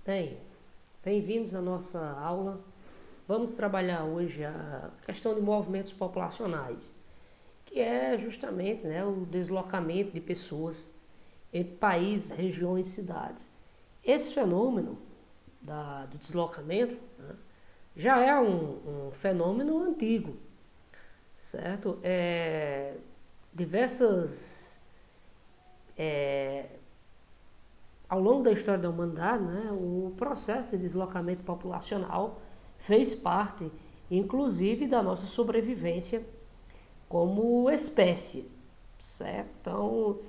Bem, bem-vindos à nossa aula. Vamos trabalhar hoje a questão de movimentos populacionais, que é justamente, o deslocamento de pessoas entre países, regiões e cidades. Esse fenômeno do deslocamento, já é um fenômeno antigo, certo? Diversas Ao longo da história da humanidade, o processo de deslocamento populacional fez parte, inclusive, da nossa sobrevivência como espécie, certo? Então,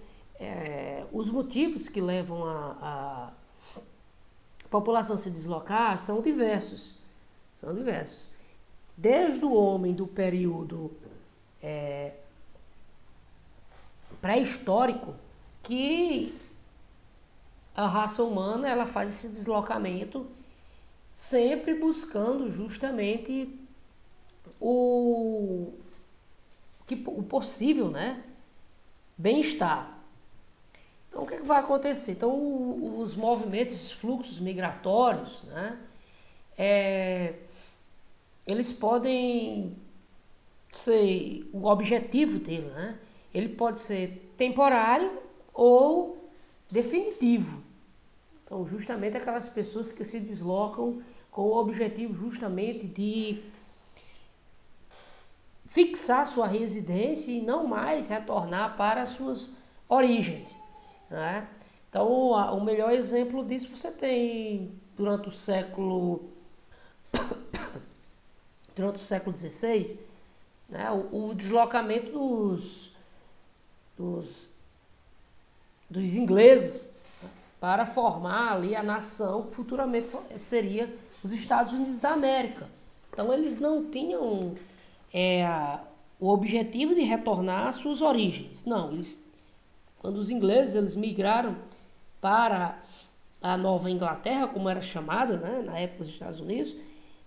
os motivos que levam a população a se deslocar são diversos, Desde o homem do período pré-histórico, que a raça humana ela faz esse deslocamento sempre buscando justamente o possível, bem-estar. Então, o que vai acontecer? Então, os movimentos, esses fluxos migratórios, eles podem ser, o objetivo dele, ele pode ser temporário ou definitivo. Então, justamente aquelas pessoas que se deslocam com o objetivo justamente de fixar sua residência e não mais retornar para as suas origens, Então, o melhor exemplo disso você tem durante o século XVI, o deslocamento dos ingleses para formar ali a nação que futuramente seria os Estados Unidos da América. Então, eles não tinham o objetivo de retornar às suas origens. Não, quando os ingleses eles migraram para a Nova Inglaterra, como era chamada, na época dos Estados Unidos,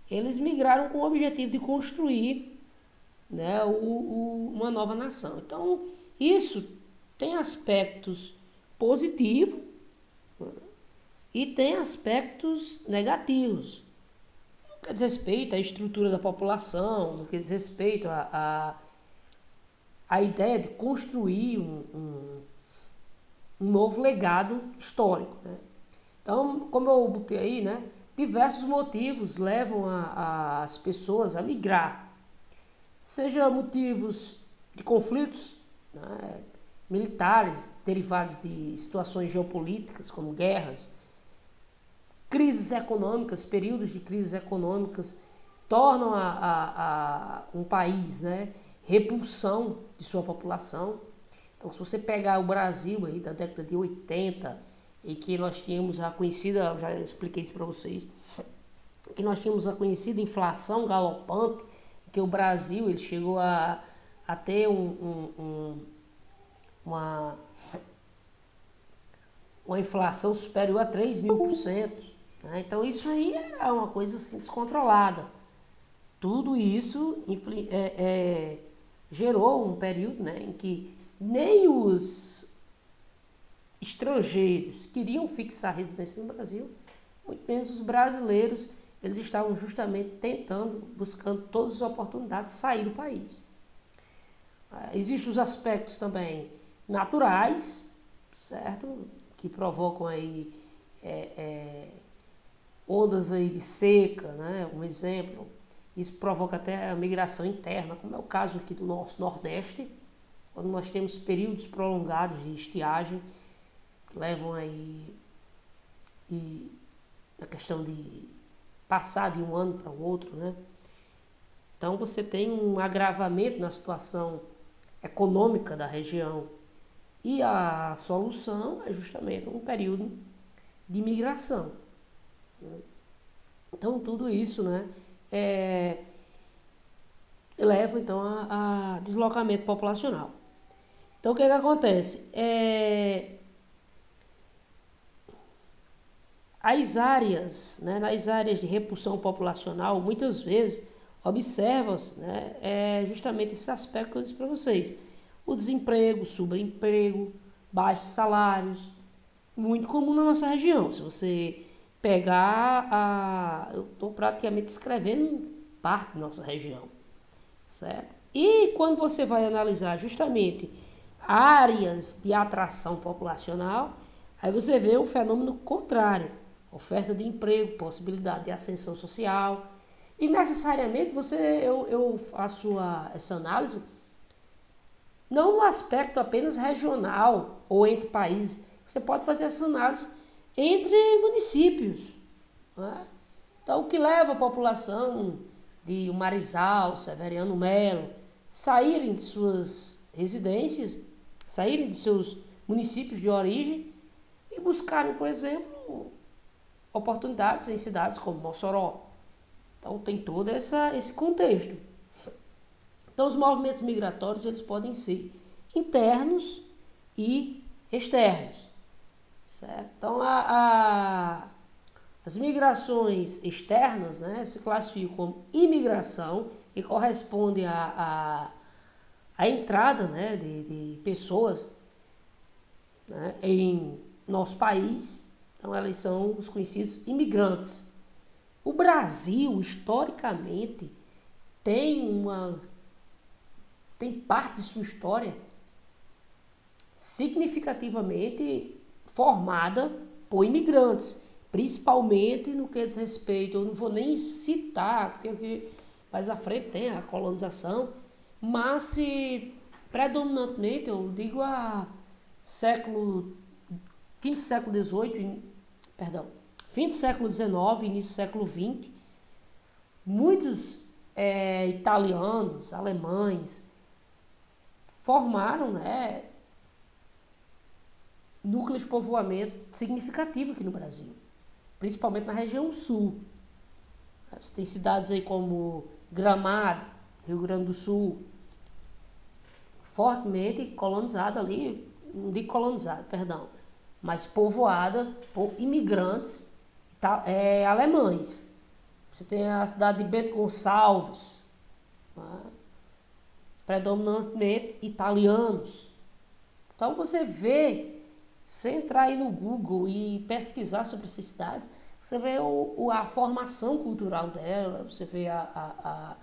eles migraram com o objetivo de construir uma nova nação. Então, isso tem aspectos positivos e tem aspectos negativos. No que diz respeito à estrutura da população, no que diz respeito à ideia de construir um novo legado histórico. Então, como eu botei aí, diversos motivos levam as pessoas a migrar. Seja motivos de conflitos militares derivados de situações geopolíticas, como guerras, crises econômicas, períodos de crises econômicas tornam um país repulsão de sua população. Então, se você pegar o Brasil aí da década de 80, em que nós tínhamos a conhecida, eu já expliquei isso para vocês, que nós tínhamos a conhecida inflação galopante, que o Brasil ele chegou a ter uma inflação superior a 3.000%. Então, isso aí é uma coisa assim descontrolada. Tudo isso gerou um período em que nem os estrangeiros queriam fixar residência no Brasil, muito menos os brasileiros, eles estavam justamente buscando todas as oportunidades de sair do país. Existem os aspectos também naturais, certo? Que provocam aí ondas aí de seca, um exemplo. Isso provoca até a migração interna, como é o caso aqui do nosso Nordeste, quando nós temos períodos prolongados de estiagem, que levam aí a questão de passar de um ano para o outro, Então, você tem um agravamento na situação econômica da região e a solução é justamente um período de migração. Então, tudo isso, leva então a deslocamento populacional. Então, o que acontece? Nas áreas de repulsão populacional, muitas vezes observam-se justamente esse aspecto que eu disse para vocês. O desemprego, o subemprego, baixos salários, muito comum na nossa região. Se você eu estou praticamente descrevendo parte da nossa região, certo? E quando você vai analisar justamente áreas de atração populacional, aí você vê o fenômeno contrário, oferta de emprego, possibilidade de ascensão social, e necessariamente eu faço essa análise não no aspecto apenas regional ou entre países, você pode fazer essa análise entre municípios, né? Então, o que leva a população de Marizal, Severiano Melo, saírem de suas residências, saírem de seus municípios de origem e buscarem, por exemplo, oportunidades em cidades como Mossoró. Então, tem todo esse contexto. Então, os movimentos migratórios eles podem ser internos e externos, certo? Então, as migrações externas, né, se classificam como imigração e corresponde à entrada, né, de pessoas, né, em nosso país. Então, elas são os conhecidos imigrantes. O Brasil, historicamente, tem parte de sua história significativamente formada por imigrantes, principalmente no que diz respeito, eu não vou nem citar, porque mais à frente tem a colonização, mas se predominantemente, eu digo fim do século XVIII, fim do século XIX, início do século XX, muitos italianos, alemães, formaram, né, núcleos de povoamento significativo aqui no Brasil, principalmente na região sul. Você tem cidades aí como Gramado, Rio Grande do Sul, fortemente colonizada ali, não digo colonizada, perdão, mas povoada por imigrantes alemães. Você tem a cidade de Bento Gonçalves, né, predominantemente italianos. Então você vê, se entrar aí no Google e pesquisar sobre essas cidades, você vê a formação cultural dela, você vê a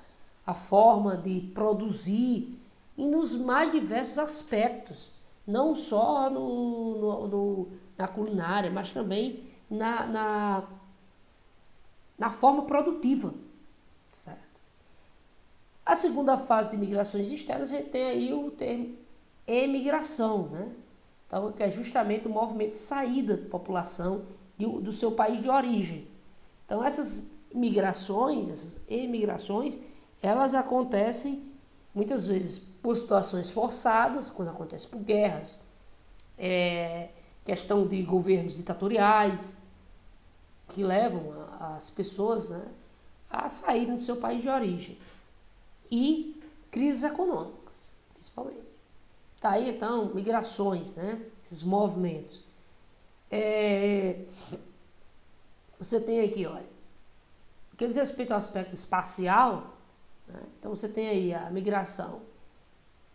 forma de produzir e nos mais diversos aspectos, não só na culinária, mas também na forma produtiva, certo? A segunda fase de migrações externas, a gente tem aí o termo emigração, né? Então, que é justamente o movimento de saída da população do seu país de origem. Então, essas migrações, essas emigrações, elas acontecem muitas vezes por situações forçadas, quando acontece por guerras, questão de governos ditatoriais, que levam as pessoas, né, a saírem do seu país de origem. E crises econômicas, principalmente. Tá aí, então, migrações, né, esses movimentos. Você tem aqui, olha, o que diz respeito ao aspecto espacial, né, então você tem aí a migração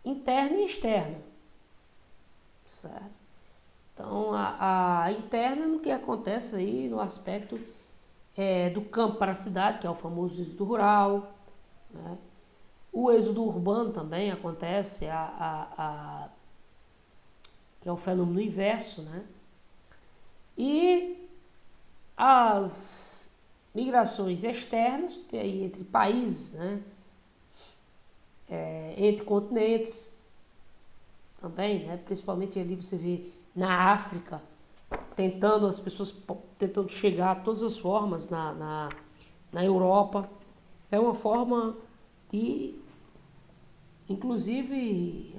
interna e externa, certo? Então, a interna no que acontece aí no aspecto do campo para a cidade, que é o famoso êxodo rural, né? O êxodo urbano também acontece, que é o fenômeno inverso, né? E as migrações externas, que é aí entre países, né? Entre continentes também, né? Principalmente ali você vê na África, as pessoas tentando chegar a todas as formas na Europa. É uma forma que, inclusive,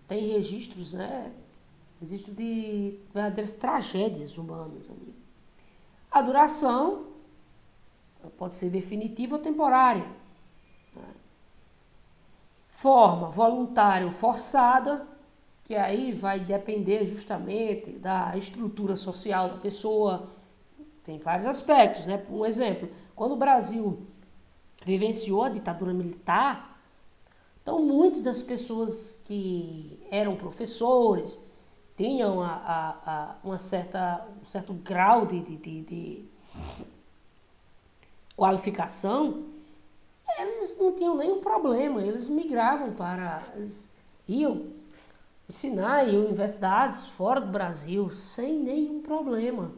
tem registros, né? Registro de verdadeiras tragédias humanas ali. A duração pode ser definitiva ou temporária. Né? Forma voluntária ou forçada, que aí vai depender justamente da estrutura social da pessoa. Tem vários aspectos, né? Um exemplo, quando o Brasil vivenciou a ditadura militar, então muitas das pessoas que eram professores tinham um certo grau de qualificação, eles não tinham nenhum problema, eles migravam eles iam ensinar em universidades fora do Brasil sem nenhum problema,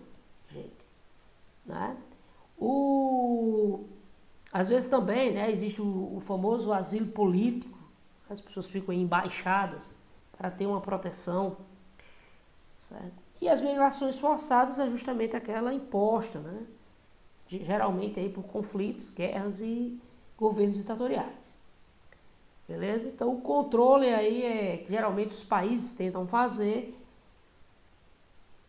gente, né? Às vezes também, né, existe o famoso asilo político, as pessoas ficam em embaixadas para ter uma proteção, certo? E as migrações forçadas é justamente aquela imposta, né? Geralmente aí por conflitos, guerras e governos ditatoriais. Beleza? Então o controle aí que geralmente os países tentam fazer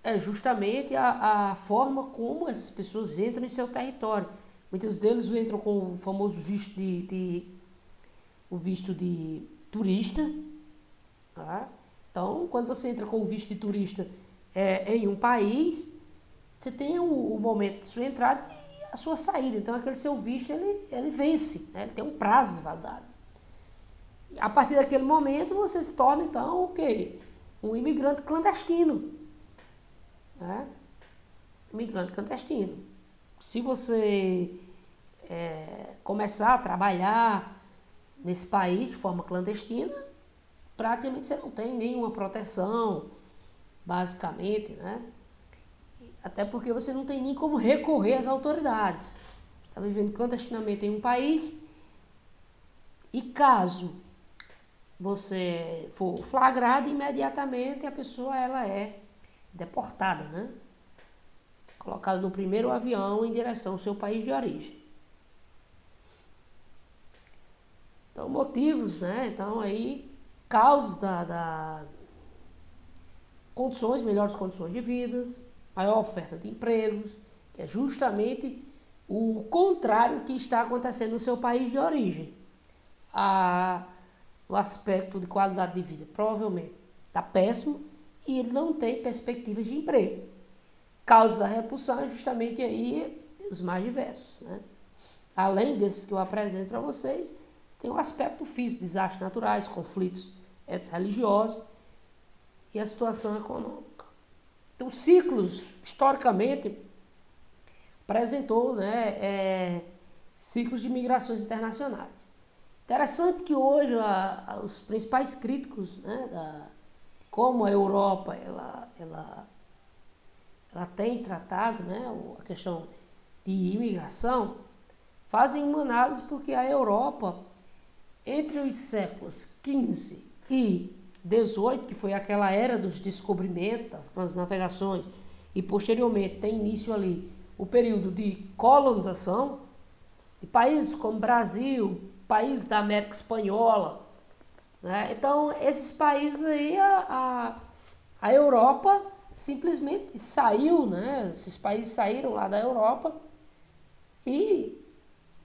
é justamente a forma como essas pessoas entram em seu território. Muitos deles entram com o famoso visto o visto de turista. Tá? Então, quando você entra com o visto de turista em um país, você tem o momento de sua entrada e a sua saída. Então, aquele seu visto, ele vence, né? Ele tem um prazo de validade. E a partir daquele momento, você se torna, então, o quê? Um imigrante clandestino. Né? Imigrante clandestino. Se você começar a trabalhar nesse país de forma clandestina, praticamente você não tem nenhuma proteção, basicamente, né? Até porque você não tem nem como recorrer às autoridades. Está vivendo clandestinamente em um país e caso você for flagrado, imediatamente a pessoa ela é deportada, né? Colocada no primeiro avião em direção ao seu país de origem. Então, motivos, né? Então, aí, causas melhores condições de vida, maior oferta de empregos, que é justamente o contrário que está acontecendo no seu país de origem. O aspecto de qualidade de vida provavelmente está péssimo e ele não tem perspectivas de emprego. Causas da repulsão é justamente aí os mais diversos, né? Além desses que eu apresento para vocês, tem o aspecto físico, desastres naturais, conflitos religiosos e a situação econômica. Então, ciclos, historicamente, apresentou, né, ciclos de migrações internacionais. Interessante que hoje os principais críticos, né, como a Europa ela tem tratado, né, a questão de imigração, fazem uma análise porque a Europa, entre os séculos XV e XVIII, que foi aquela era dos descobrimentos, das grandes navegações, e posteriormente tem início ali o período de colonização, de países como Brasil, países da América Espanhola, né? Então, esses países aí, a Europa simplesmente saiu, né? Esses países saíram lá da Europa e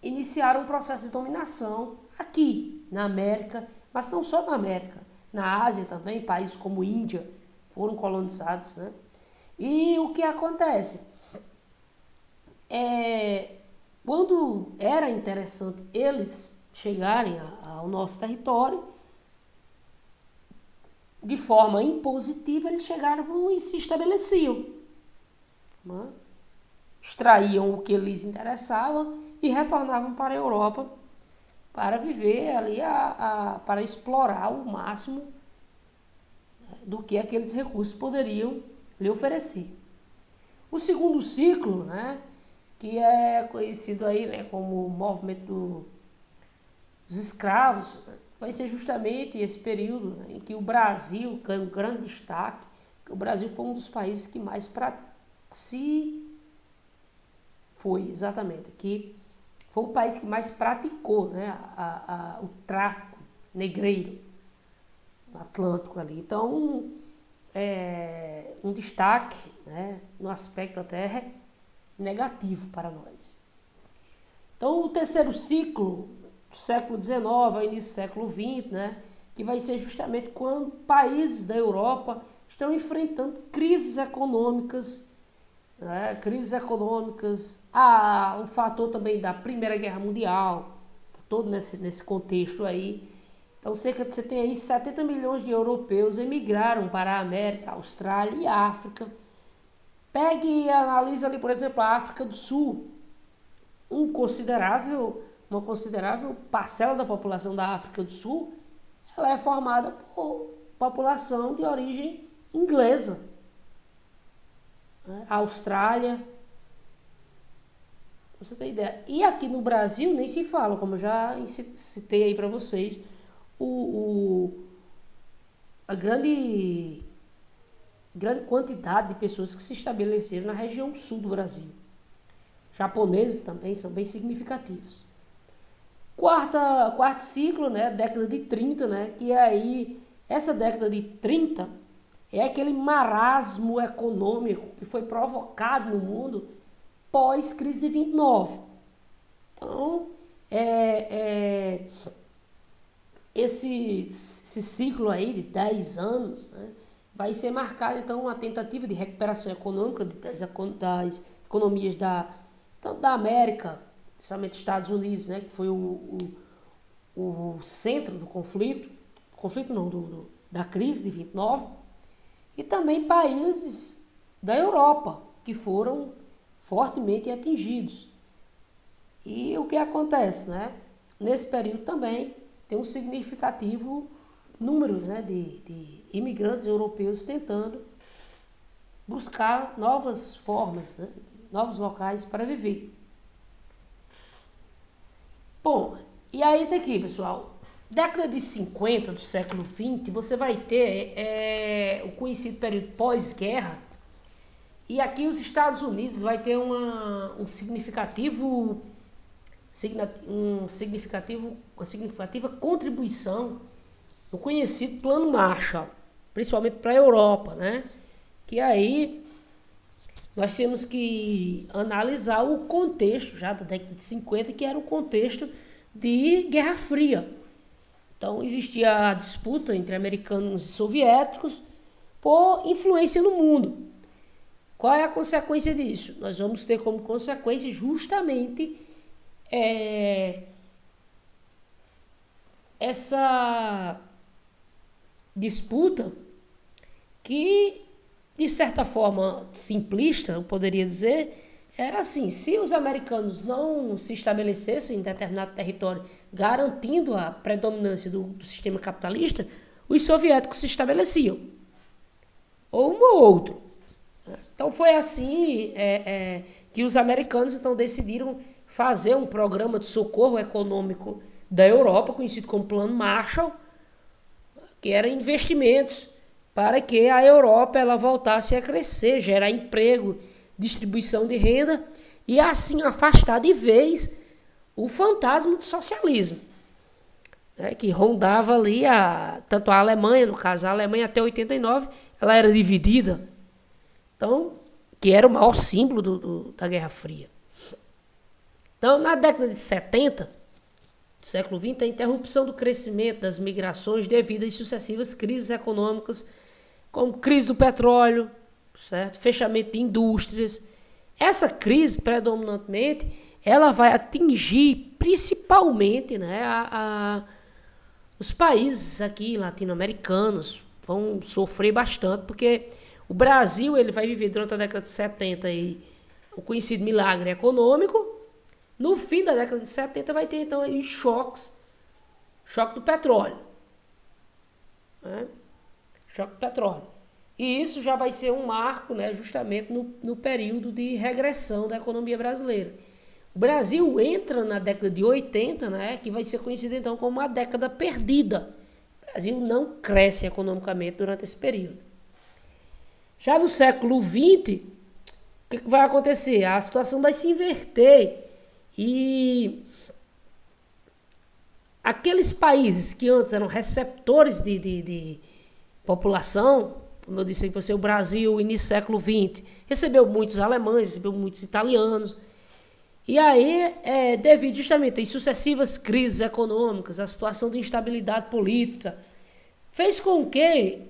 iniciaram um processo de dominação aqui na América, mas não só na América, na Ásia também, países como Índia foram colonizados, né? E o que acontece? Quando era interessante eles chegarem ao nosso território, de forma impositiva, eles chegavam e se estabeleciam, né? Extraíam o que lhes interessava e retornavam para a Europa para viver ali, para explorar o máximo do que aqueles recursos poderiam lhe oferecer. O segundo ciclo, né, que é conhecido aí, né, como o movimento dos escravos, vai ser justamente esse período, né, em que o Brasil ganha um grande destaque, que o Brasil foi um dos países que mais foi o país que mais praticou, né, o tráfico negreiro no Atlântico ali. Então, um destaque, né, no aspecto até negativo para nós. Então, o terceiro ciclo, do século XIX ao início do século XX, né, que vai ser justamente quando países da Europa estão enfrentando crises econômicas, né, o fator também da Primeira Guerra Mundial, todo nesse contexto aí. Então, você tem aí 70 milhões de europeus emigraram para a América, a Austrália e a África, Pegue e analise ali, por exemplo, a África do Sul. Uma considerável parcela da população da África do Sul, ela é formada por população de origem inglesa. A Austrália, você tem ideia. E aqui no Brasil nem se fala, como eu já citei aí para vocês, a grande quantidade de pessoas que se estabeleceram na região sul do Brasil. Japoneses também são bem significativos. Quarto ciclo, né, década de 30, né, que aí, essa década de 30 é aquele marasmo econômico que foi provocado no mundo pós-crise de 29. Então, esse ciclo aí de 10 anos, né, vai ser marcado, então, uma tentativa de recuperação econômica das economias tanto da América, principalmente Estados Unidos, né, que foi o centro do conflito não, da crise de 29, e também países da Europa, que foram fortemente atingidos. E o que acontece, né? Nesse período também tem um significativo número, né, de imigrantes europeus tentando buscar novas formas, né, novos locais para viver. Bom, e aí daqui, pessoal, década de 50 do século XX, você vai ter o conhecido período pós-guerra, e aqui os Estados Unidos vai ter uma significativa contribuição no conhecido Plano Marshall, principalmente para a Europa, né? Que aí nós temos que analisar o contexto já da década de 50, que era o contexto de Guerra Fria. Então existia a disputa entre americanos e soviéticos por influência no mundo. Qual é a consequência disso? Nós vamos ter como consequência justamente essa disputa que, de certa forma simplista, eu poderia dizer, era assim: se os americanos não se estabelecessem em determinado território garantindo a predominância do sistema capitalista, os soviéticos se estabeleciam, ou um ou outro. Então foi assim que os americanos então decidiram fazer um programa de socorro econômico da Europa, conhecido como Plano Marshall, que era investimentos para que a Europa ela voltasse a crescer, gerar emprego, distribuição de renda e assim afastar de vez o fantasma do socialismo, né, que rondava ali tanto a Alemanha, no caso a Alemanha até 89, ela era dividida, então, que era o maior símbolo da Guerra Fria. Então, na década de 70 do século XX, a interrupção do crescimento das migrações devido às sucessivas crises econômicas, como crise do petróleo, certo? Fechamento de indústrias. Essa crise, predominantemente, ela vai atingir principalmente, né, os países aqui latino-americanos vão sofrer bastante, porque o Brasil ele vai viver durante a década de 70 aí, o conhecido milagre econômico. No fim da década de 70 vai ter então aí choque do petróleo, né? Choque do petróleo. E isso já vai ser um marco, né, justamente no período de regressão da economia brasileira. O Brasil entra na década de 80, né, que vai ser conhecida então como uma década perdida. O Brasil não cresce economicamente durante esse período. Já no século XX, o que vai acontecer? A situação vai se inverter e aqueles países que antes eram receptores de população, como eu disse aí para você, o Brasil, início do século XX, recebeu muitos alemães, recebeu muitos italianos. E aí, devido justamente às sucessivas crises econômicas, a situação de instabilidade política, fez com que,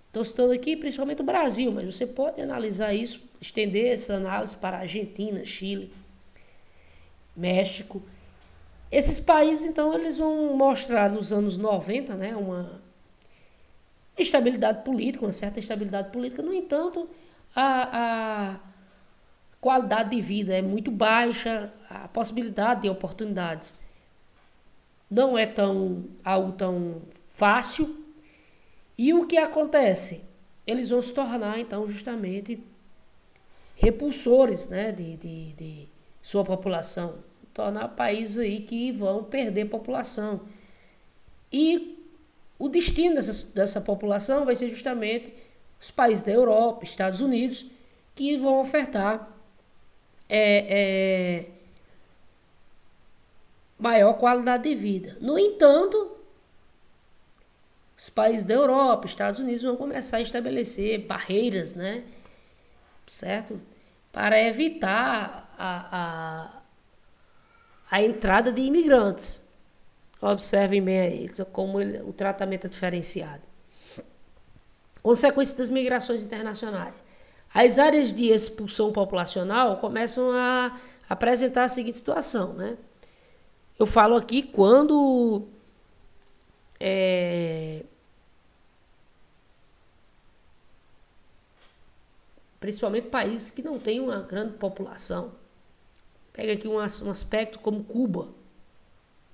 estou citando aqui principalmente o Brasil, mas você pode analisar isso, estender essa análise para a Argentina, Chile, México. Esses países, então, eles vão mostrar nos anos 90, né, uma estabilidade política, uma certa estabilidade política. No entanto, a qualidade de vida é muito baixa, a possibilidade de oportunidades não é algo tão fácil. E o que acontece? Eles vão se tornar, então, justamente repulsores, né, de sua população. Tornar países aí que vão perder população. E o destino dessa população vai ser justamente os países da Europa, Estados Unidos, que vão ofertar maior qualidade de vida. No entanto, os países da Europa, Estados Unidos vão começar a estabelecer barreiras, né, certo? Para evitar a entrada de imigrantes. Observem bem aí como o tratamento é diferenciado. Consequência das migrações internacionais. As áreas de expulsão populacional começam a apresentar a seguinte situação, né? Eu falo aqui quando principalmente países que não têm uma grande população. Pega aqui um aspecto como Cuba,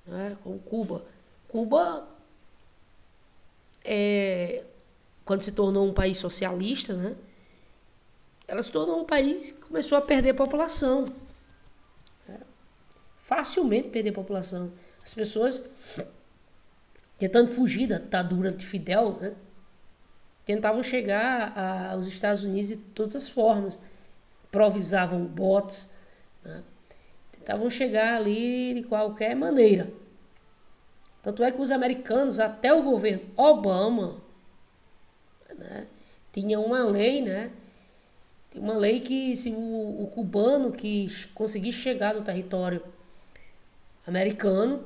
né? Como Cuba. Cuba, quando se tornou um país socialista, né? Ela se tornou um país que começou a perder população. Facilmente perder população. As pessoas tentando fugir da ditadura de Fidel, né, tentavam chegar aos Estados Unidos de todas as formas. Improvisavam botes, né, tentavam chegar ali de qualquer maneira. Tanto é que os americanos, até o governo Obama, né, tinha uma lei, né? Uma lei que se o cubano que conseguisse chegar no território americano,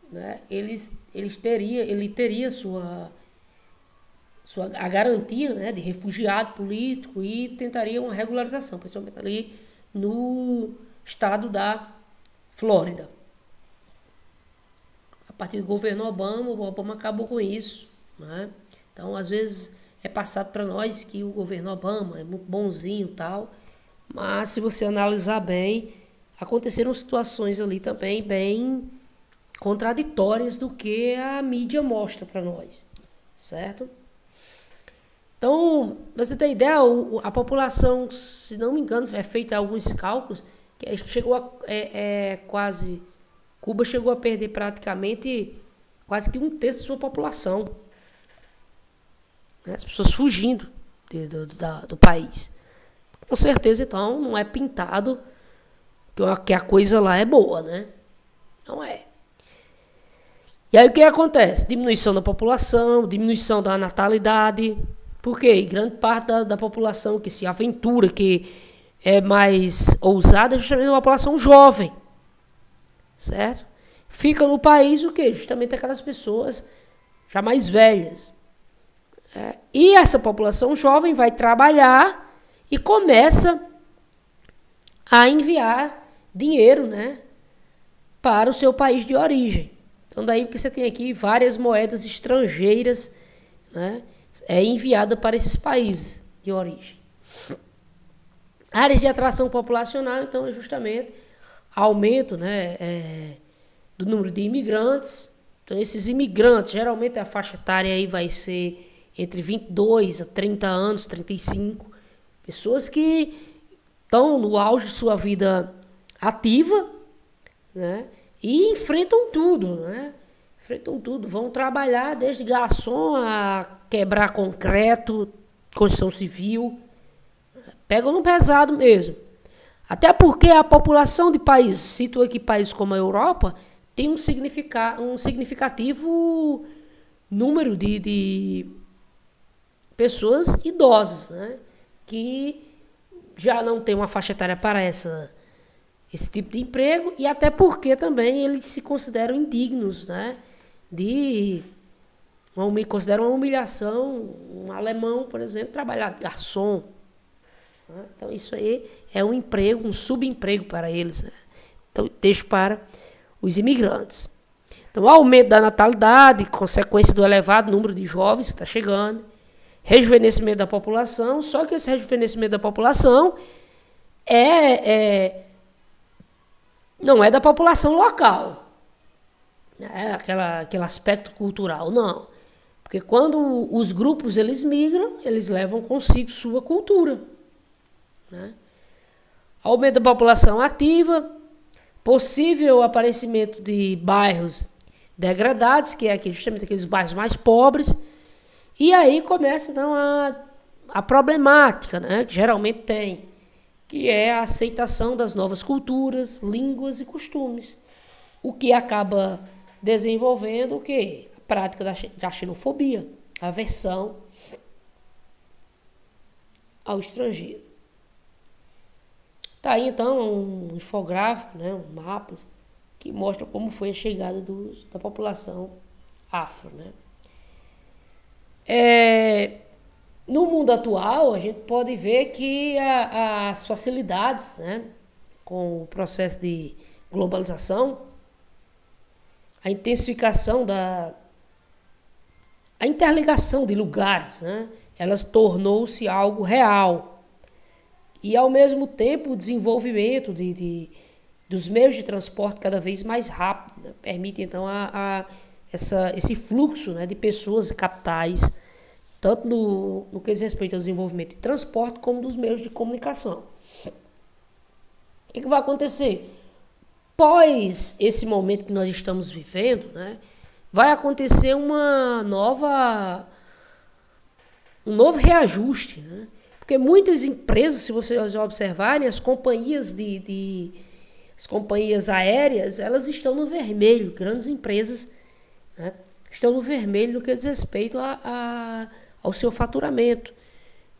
né, ele teria a garantia, né, de refugiado político e tentaria uma regularização, principalmente ali no estado da Flórida. A partir do governo Obama, o Obama acabou com isso, né? Então, às vezes é passado para nós que o governo Obama é muito bonzinho e tal, mas se você analisar bem, aconteceram situações ali também bem contraditórias do que a mídia mostra para nós, certo? Então, pra você ter ideia, a população, se não me engano, é feita alguns cálculos, que chegou quase... Cuba chegou a perder praticamente quase que 1/3 de sua população. As pessoas fugindo do país. Com certeza, então, não é pintado que a coisa lá é boa, né? Não é. E aí o que acontece? Diminuição da população, diminuição da natalidade. Por quê? Grande parte da população que se aventura, que é mais ousada, é justamente uma população jovem. Certo? Fica no país o quê? Justamente aquelas pessoas já mais velhas. E essa população jovem vai trabalhar e começa a enviar dinheiro, né, para o seu país de origem. Então daí que você tem aqui várias moedas estrangeiras, né, enviada para esses países de origem. Áreas de atração populacional, então, é justamente aumento, né, do número de imigrantes. Então esses imigrantes, geralmente a faixa etária aí vai ser entre 22 a 30 anos, 35. Pessoas que estão no auge de sua vida ativa, né? E enfrentam tudo, né? Enfrentam tudo. Vão trabalhar desde garçom a quebrar concreto, construção civil. Pegam no pesado mesmo. Até porque a população de países, cito aqui países como a Europa, tem um significativo número de pessoas idosas, né, que já não tem uma faixa etária para esse tipo de emprego, e até porque também eles se consideram indignos, né, consideram uma humilhação um alemão, por exemplo, trabalhar de garçom. Né? Então isso aí é um emprego, um subemprego para eles. Né? Então deixo para os imigrantes. Então o aumento da natalidade, consequência do elevado número de jovens que está chegando, rejuvenescimento da população, só que esse rejuvenescimento da população não é da população local, né? Aquele aspecto cultural, não. Porque quando os grupos eles migram, eles levam consigo sua cultura, né? Aumento da população ativa, possível aparecimento de bairros degradados, que é justamente aqueles bairros mais pobres, e aí começa então a problemática, né, que geralmente tem, que é a aceitação das novas culturas, línguas e costumes, o que acaba desenvolvendo o quê? A prática da xenofobia, a aversão ao estrangeiro. Tá aí então um infográfico, né, um mapas que mostra como foi a chegada da população afro, né? No mundo atual, a gente pode ver que as facilidades, né, com o processo de globalização, a intensificação a interligação de lugares, né, elas tornou-se algo real. E, ao mesmo tempo, o desenvolvimento dos meios de transporte cada vez mais rápido, né, permite, então, esse fluxo, né, de pessoas e capitais, tanto no que diz respeito ao desenvolvimento de transporte, como dos meios de comunicação. O que vai acontecer? Pós esse momento que nós estamos vivendo, né, vai acontecer um novo reajuste, né? Porque muitas empresas, se vocês observarem, as companhias as companhias aéreas, elas estão no vermelho. Grandes empresas, né, estão no vermelho no que diz respeito ao seu faturamento.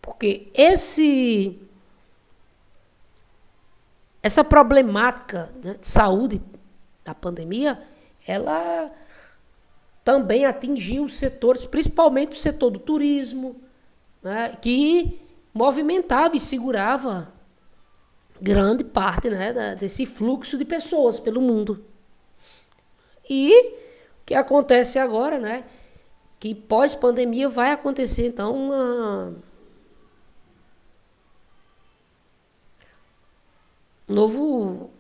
Porque essa problemática, né, de saúde da pandemia, ela também atingiu os setores, principalmente o setor do turismo, né, que movimentava e segurava grande parte, né, desse fluxo de pessoas pelo mundo. E o que acontece agora, né, que pós-pandemia vai acontecer então um novo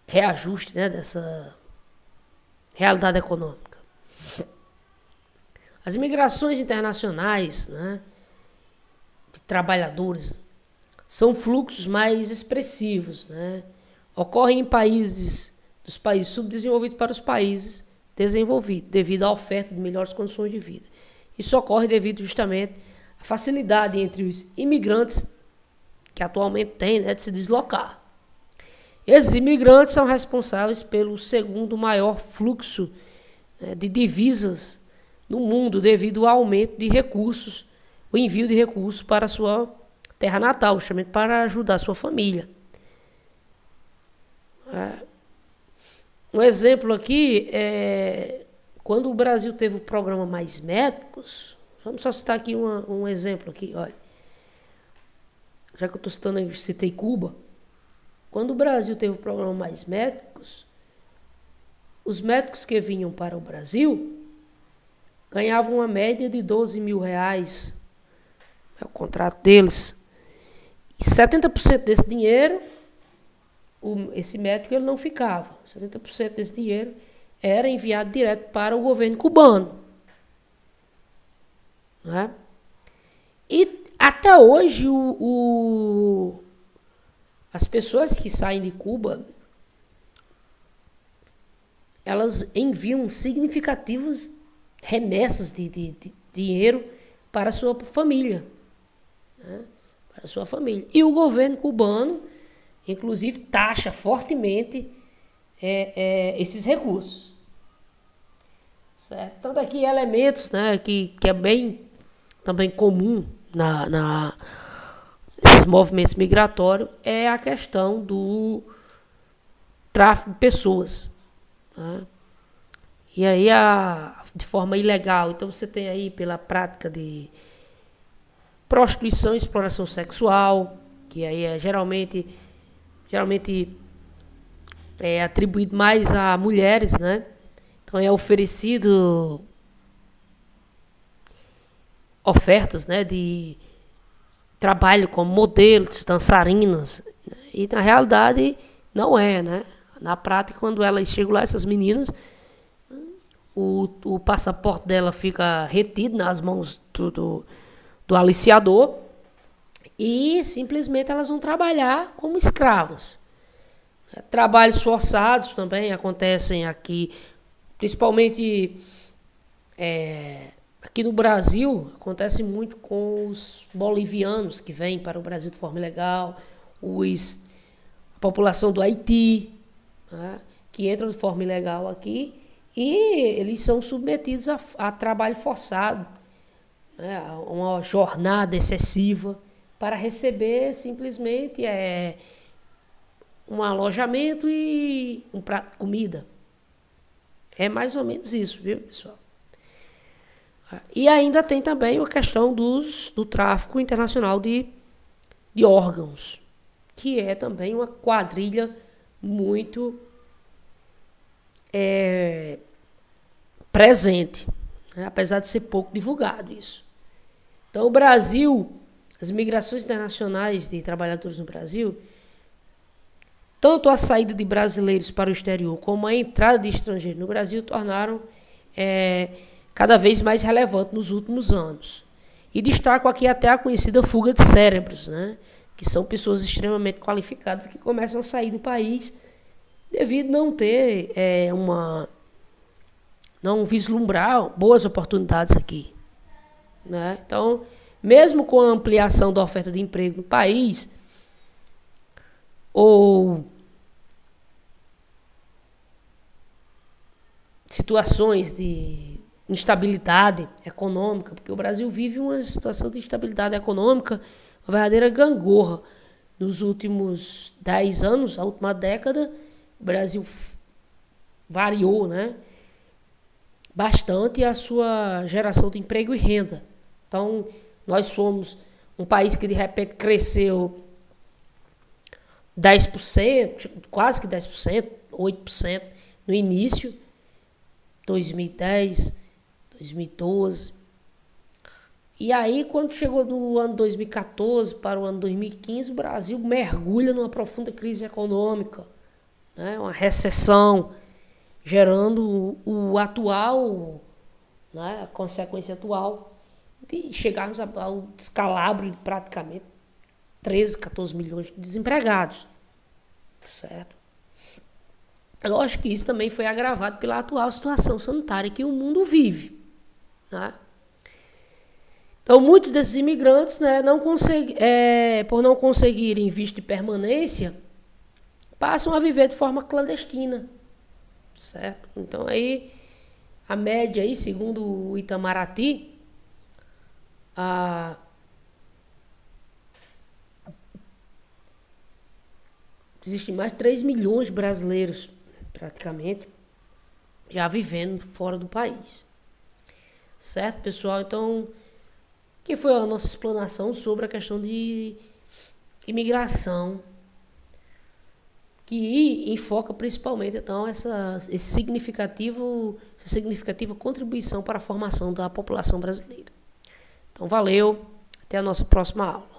reajuste, né, dessa realidade econômica. As imigrações internacionais, né, de trabalhadores são fluxos mais expressivos, né? Ocorrem em dos países subdesenvolvidos para os países desenvolvidos, devido à oferta de melhores condições de vida. Isso ocorre devido justamente à facilidade entre os imigrantes que atualmente têm, né, de se deslocar. Esses imigrantes são responsáveis pelo segundo maior fluxo, né, de divisas no mundo, devido ao aumento de recursos, o envio de recursos para a sua terra natal, justamente para ajudar a sua família. Um exemplo aqui é quando o Brasil teve o programa Mais Médicos. Vamos só citar aqui um exemplo aqui, olha. Já que eu estou citando, eu citei Cuba. Quando o Brasil teve o programa Mais Médicos, os médicos que vinham para o Brasil ganhavam uma média de R$12 mil, é o contrato deles. E 70% desse dinheiro, esse médico ele não ficava. 70% desse dinheiro era enviado direto para o governo cubano. Né? E até hoje as pessoas que saem de Cuba, elas enviam significativas remessas de dinheiro para a sua família. Né? Para a sua família. E o governo cubano, inclusive, taxa fortemente esses recursos. Certo? Então, daqui elementos, né, que é bem também comum nesses movimentos migratórios é a questão do tráfico de pessoas. Né? E aí, de forma ilegal. Então, você tem aí pela prática de prostituição e exploração sexual, que aí é geralmente é atribuído mais a mulheres, né? Então é oferecido ofertas, né, de trabalho como modelos, dançarinas, e na realidade não é, né? Na prática, quando elas chegam lá, essas meninas, o passaporte dela fica retido nas mãos do aliciador e simplesmente elas vão trabalhar como escravas. Trabalhos forçados também acontecem aqui, principalmente aqui no Brasil, acontece muito com os bolivianos que vêm para o Brasil de forma ilegal, a população do Haiti, né, que entra de forma ilegal aqui e eles são submetidos a trabalho forçado, né, a uma jornada excessiva para receber simplesmente um alojamento e um prato de comida. É mais ou menos isso, viu, pessoal? E ainda tem também a questão do tráfico internacional de órgãos, que é também uma quadrilha muito presente, né? Apesar de ser pouco divulgado isso. Então, o Brasil, as migrações internacionais de trabalhadores no Brasil, tanto a saída de brasileiros para o exterior como a entrada de estrangeiros no Brasil tornaram cada vez mais relevante nos últimos anos. E destaco aqui até a conhecida fuga de cérebros, né? Que são pessoas extremamente qualificadas que começam a sair do país devido a não ter não vislumbrar boas oportunidades aqui, né? Então, mesmo com a ampliação da oferta de emprego no país, ou situações de instabilidade econômica, porque o Brasil vive uma situação de instabilidade econômica, uma verdadeira gangorra. Nos últimos 10 anos, a última década, o Brasil variou, né, bastante a sua geração de emprego e renda. Então, nós fomos um país que de repente cresceu 10%, quase que 10%, 8% no início, 2010, 2012. E aí, quando chegou do ano 2014 para o ano 2015, o Brasil mergulha numa profunda crise econômica, né, uma recessão, gerando o atual, né, a consequência atual de chegarmos ao descalabro de praticamente 13, 14 milhões de desempregados, certo? É lógico que isso também foi agravado pela atual situação sanitária que o mundo vive, né? Então, muitos desses imigrantes, né, por não conseguirem visto de permanência, passam a viver de forma clandestina, certo? Então, aí, a média, aí, segundo o Itamaraty, existem mais de 3 milhões de brasileiros, praticamente, já vivendo fora do país. Certo, pessoal? Então, que foi a nossa explanação sobre a questão de imigração, que enfoca principalmente, então, essa significativa contribuição para a formação da população brasileira. Então, valeu, até a nossa próxima aula.